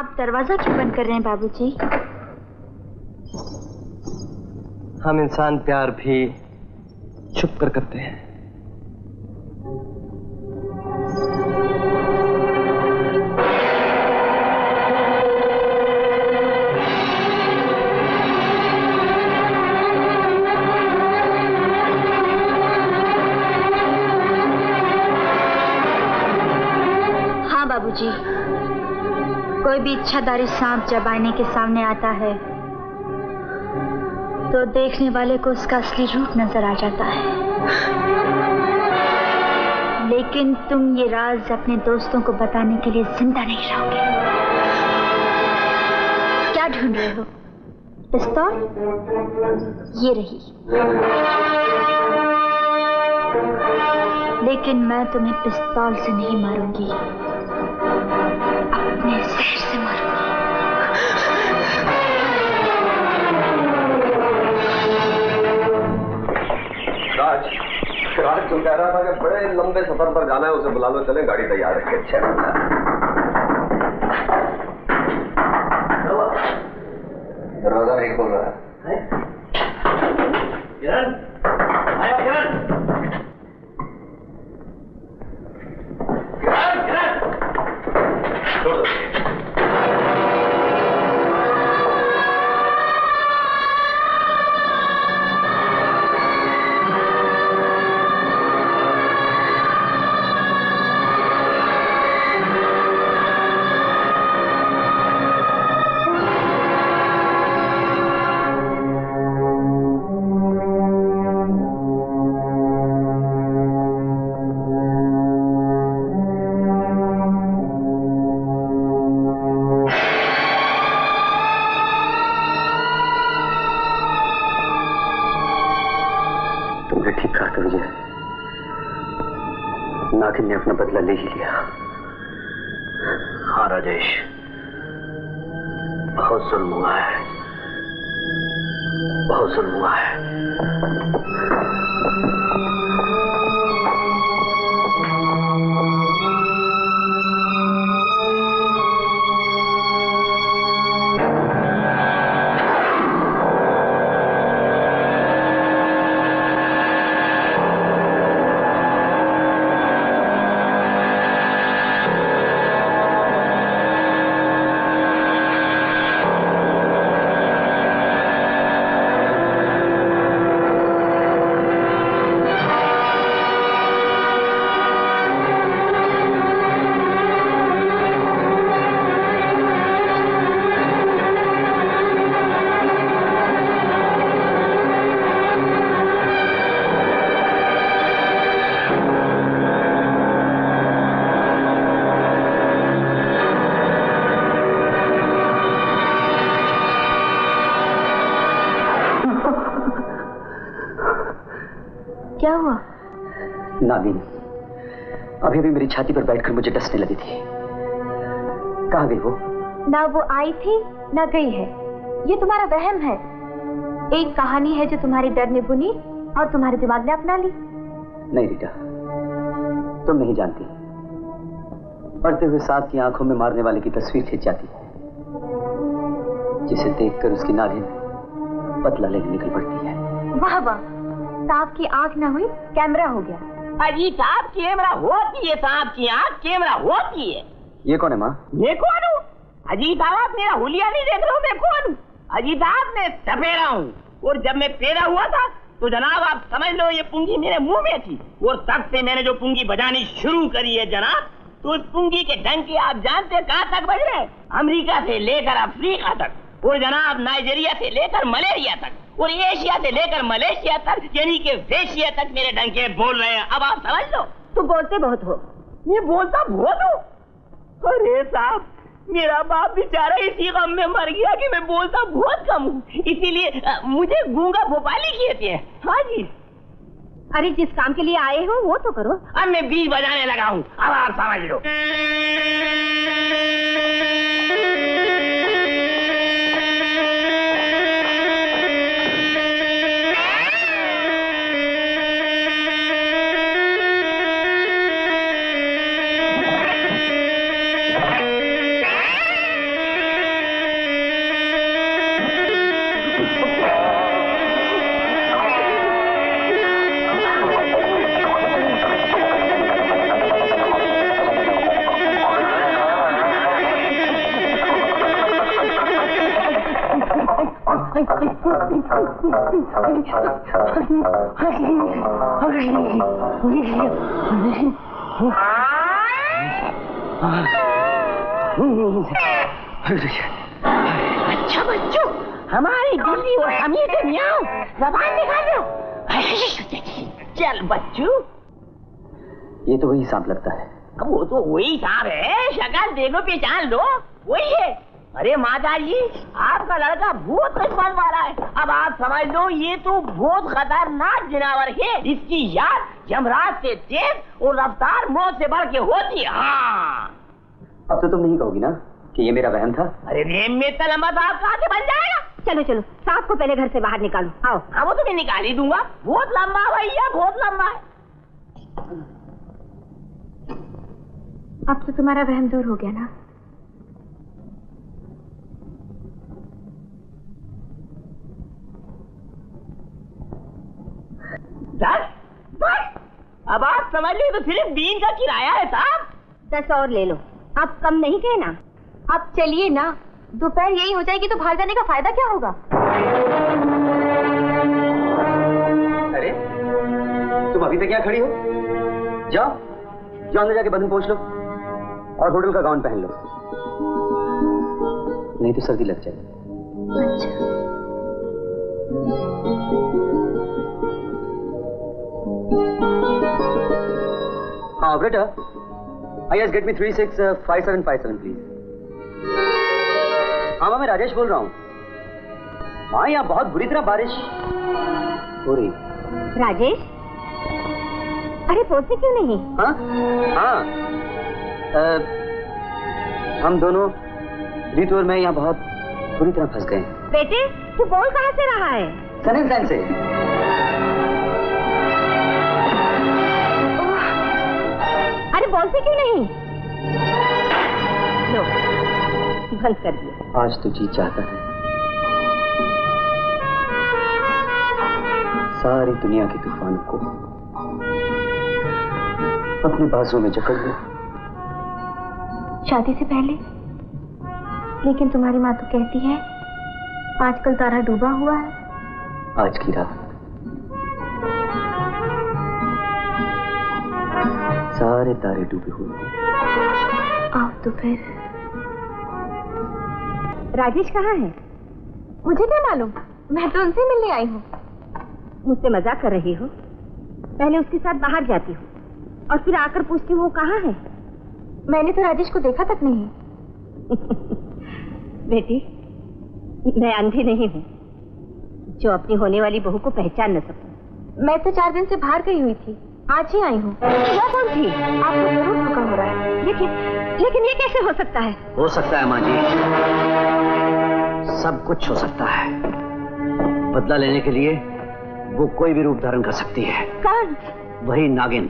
आप दरवाजा क्यों बंद कर रहे हैं बाबूजी? हम इंसान प्यार भी छुप कर करते हैं। हाँ बाबूजी, कोई भी इच्छाधारी सांप जब आईने के सामने आता है तो देखने वाले को उसका असली रूप नजर आ जाता है। लेकिन तुम ये राज अपने दोस्तों को बताने के लिए जिंदा नहीं रहोगे। क्या ढूंढ रहे हो? पिस्तौल? ये रही। लेकिन मैं तुम्हें पिस्तौल से नहीं मारूंगी, अपने जहर से मारूंगी। राज तुम कह रहा था कि बड़े लंबे सफर पर जाना है, उसे बुला लो, चले, गाड़ी तैयार रखे। अच्छा दरवाजा नहीं खोल रहा है। किरण, आया किरण। किरण, किरण। छोड़ दो। नागिन ने अपना बदला ले ही लिया। हाँ राजेश, बहुत जुल्म हुआ है, बहुत जुल्म हुआ है। क्या हुआ? नागिन अभी अभी मेरी छाती पर बैठकर मुझे डसने लगी थी। कहाँ गई वो? ना वो आई थी ना गई है, ये तुम्हारा वहम है। एक कहानी है जो तुम्हारी डर ने बुनी और तुम्हारे दिमाग ने अपना ली। नहीं रीटा, तुम नहीं जानती, पढ़ते हुए सांप की आंखों में मारने वाले की तस्वीर खींच जाती है, जिसे देखकर उसकी नागिन पतला लेके निकल पड़ती है। वाह वाह, सांप की आंख ना हुई कैमरा हो गया। अजी सांप कैमरा होती है, सांप की आंख कैमरा होती है। ये कौन है माँ? मैं कौन हूँ? अजी साहब आप मेरा हुलिया नहीं देख रहे हो, मैं कौन हूँ? अजी साहब मैं सपेरा हूँ, और जब मैं पैदा हुआ था तो जनाब आप समझ लो ये पुंगी मेरे मुंह में थी, और तब से मैंने जो पुंगी बजानी शुरू करी है जनाब, तो उस पुंगी के डंके आप जानते कहाँ तक बज रहे हैं? अमेरिका से लेकर अफ्रीका तक, और जनाब नाइजीरिया से लेकर मलेरिया तक, और एशिया से लेकर मलेशिया तक, यानी कि वेशिया तक मेरे डंके बोल रहे हैं। अब आप समझ लो। तू बोलते बहुत हो। मैं बोलता बहुत हूँ? अरे साहब मेरा बाप बेचारा इसी गम में मर गया कि मैं बोलता बहुत कम हूँ, इसीलिए मुझे गूंगा भोपाली कहते हैं। हाँ जी। अरे जिस काम के लिए आए हो वो तो करो। अब मैं बीज बजाने लगा हूँ, अब आप समझ लो। अच्छा बच्चों, हमारी दिल्ली और हमीर के मियाँ जबान निकाल दो। चल बच्चों, ये तो वही सांप लगता है। अब वो तो वही सांप है, शक्ल देखो पहचान लो, वही है। अरे माता जी, आपका लड़का बहुत किस्मत वाला है। अब आप समझ लो, ये तो बहुत खतरनाक जानवर है। इसकी याद यमराज से तेज और रफ्तार मौत से बढ़ के होती है। हाँ, अब तो तुम नहीं कहोगी ना कि ये मेरा वहम था? अरे रेम में इतना लंबा सांप कहाँ से बन जाएगा? चलो चलो, सांप को पहले घर से बाहर निकालो। आओ। हाँ, वो तो मैं निकाल ही दूंगा। बहुत लंबा भैया, बहुत लंबा है। अब तो तुम्हारा वहम दूर हो गया ना? बस अब आप समझ लो, तो सिर्फ दिन का किराया है साहब। 10 और ले लो, अब कम नहीं कहना। अब चलिए ना, दोपहर यही हो जाएगी तो बाहर जाने का फायदा क्या होगा? अरे तुम अभी तक क्या खड़ी हो? जाओ जाओ, अंदर जाके बदन पोंछ लो और होटल का गाउन पहन लो, नहीं तो सर्दी लग जाएगी। अच्छा। हाँ ऑपरेटर, आइए गेट मी 365757 प्लीज। हाँ मैं राजेश बोल रहा हूँ। हाँ, यहाँ बहुत बुरी तरह बारिश हो रही। राजेश, अरे पहुंचे क्यों नहीं? हाँ हाँ, हम दोनों, रीतू और मैं, यहाँ बहुत बुरी तरह फंस गए। बेटे, तू बोल कहाँ से रहा है? सन से। अरे बोलते क्यों नहीं? लो, बंद कर दिया। आज तो जी चाहता है सारी दुनिया के तूफान को अपने बाजू में जकड़ लो। शादी से पहले? लेकिन तुम्हारी माँ तो कहती है आजकल तारा डूबा हुआ है। आज की रात सारे तारे डूबे हुए हैं। आओ तो फिर। राजेश कहाँ है? मुझे क्या मालूम, मैं तो उनसे मिलने आई हूँ। मुझसे मजाक कर रही हो? पहले उसके साथ बाहर जाती हूँ और फिर आकर पूछती हूँ वो कहाँ है। मैंने तो राजेश को देखा तक नहीं। बेटी, मैं अंधी नहीं हूँ जो अपनी होने वाली बहू को पहचान न सकूं। मैं तो 4 दिन से बाहर गई हुई थी, आज ही आई हूँ। क्या कौन थी? आपको जरूर धोखा हो रहा है। लेकिन ये कैसे हो सकता है? हो सकता है माँ जी, सब कुछ हो सकता है। बदला लेने के लिए वो कोई भी रूप धारण कर सकती है। कौन? वही नागिन।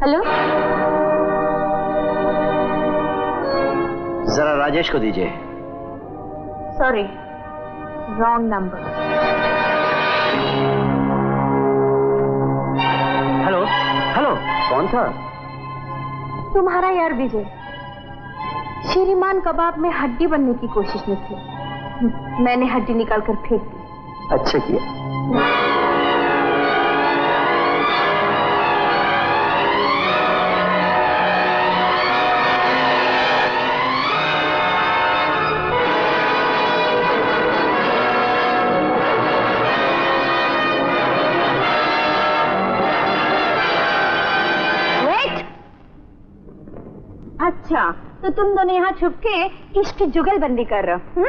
हेलो, जरा राजेश को दीजिए। Sorry, wrong number. Hello hello, कौन था? तुम्हारा यार विजय। श्रीमान कबाब में हड्डी बनने की कोशिश में थे, मैंने हड्डी निकालकर फेंक दी। अच्छा किया। अच्छा, तो तुम दोनों यहाँ छुप के इश्क की जुगलबंदी कर रहे हो,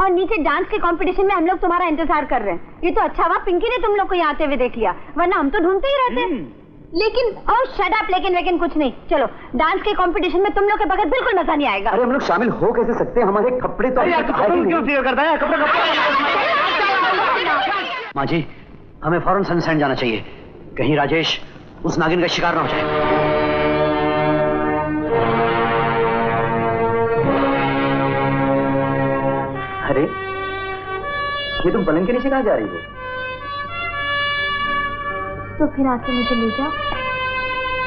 और नीचे डांस के कंपटीशन में हम लोग तुम्हारा इंतजार कर रहे हैं। ये तो अच्छा हुआ पिंकी ने तुम लोग को यहाँ आते हुए देख लिया, वरना हम तो ढूंढते ही रहते। लेकिन शट अप, लेकिन कुछ नहीं। चलो, डांस के कंपटीशन में तुम लोग के बगैर बिल्कुल मजा नहीं आएगा। अरे हम लोग शामिल हो कैसे सकते हैं? हमारे कपड़े तो क्यों फियर करता है? कपड़े माँ जी, हमें फौरन सनसेट जाना चाहिए, कहीं राजेश उस नागिन का शिकार ना हो जाए। अरे ये तुम पलंग के नीचे कहाँ जा रही हो? तो फिर आके मुझे ले जाओ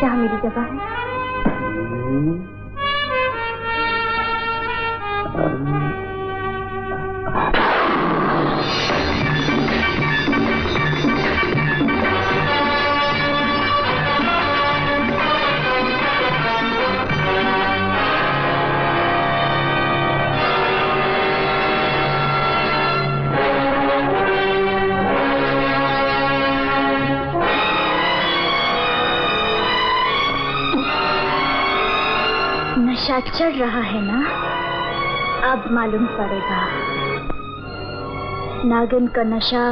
जहाँ मेरी जगह है। नशा चढ़ रहा है ना, अब मालूम पड़ेगा। नागिन का नशा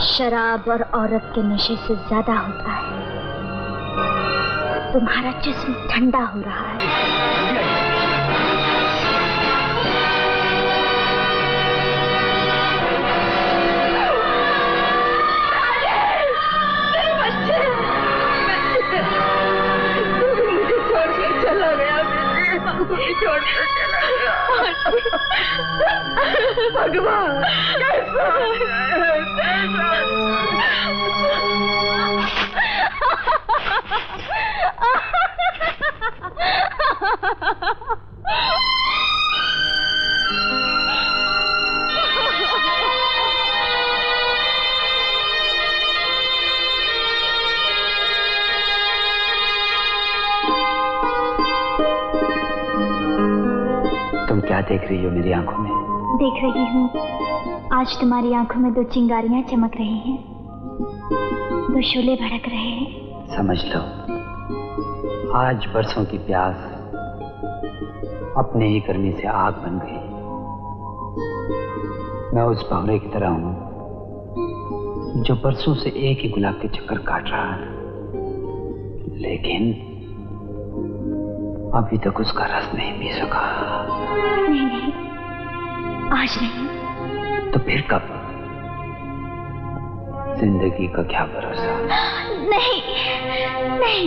शराब और औरत के नशे से ज्यादा होता है। तुम्हारा जिस्म ठंडा हो रहा है। भगवान तुम क्या देख रही हो मेरी आंखों में? देख रही हूँ, आज तुम्हारी आंखों में दो चिंगारियां चमक रही हैं, दो शोले भड़क रहे हैं। समझ लो, आज बरसों की प्यास अपने ही करने से आग बन गई। मैं उस भंवरे की तरह हूं जो बरसों से एक ही गुलाब के चक्कर काट रहा है, लेकिन अभी तक उसका रस नहीं पी सका। नहीं नहीं, आज नहीं। तो फिर कब? जिंदगी का क्या भरोसा? नहीं नहीं,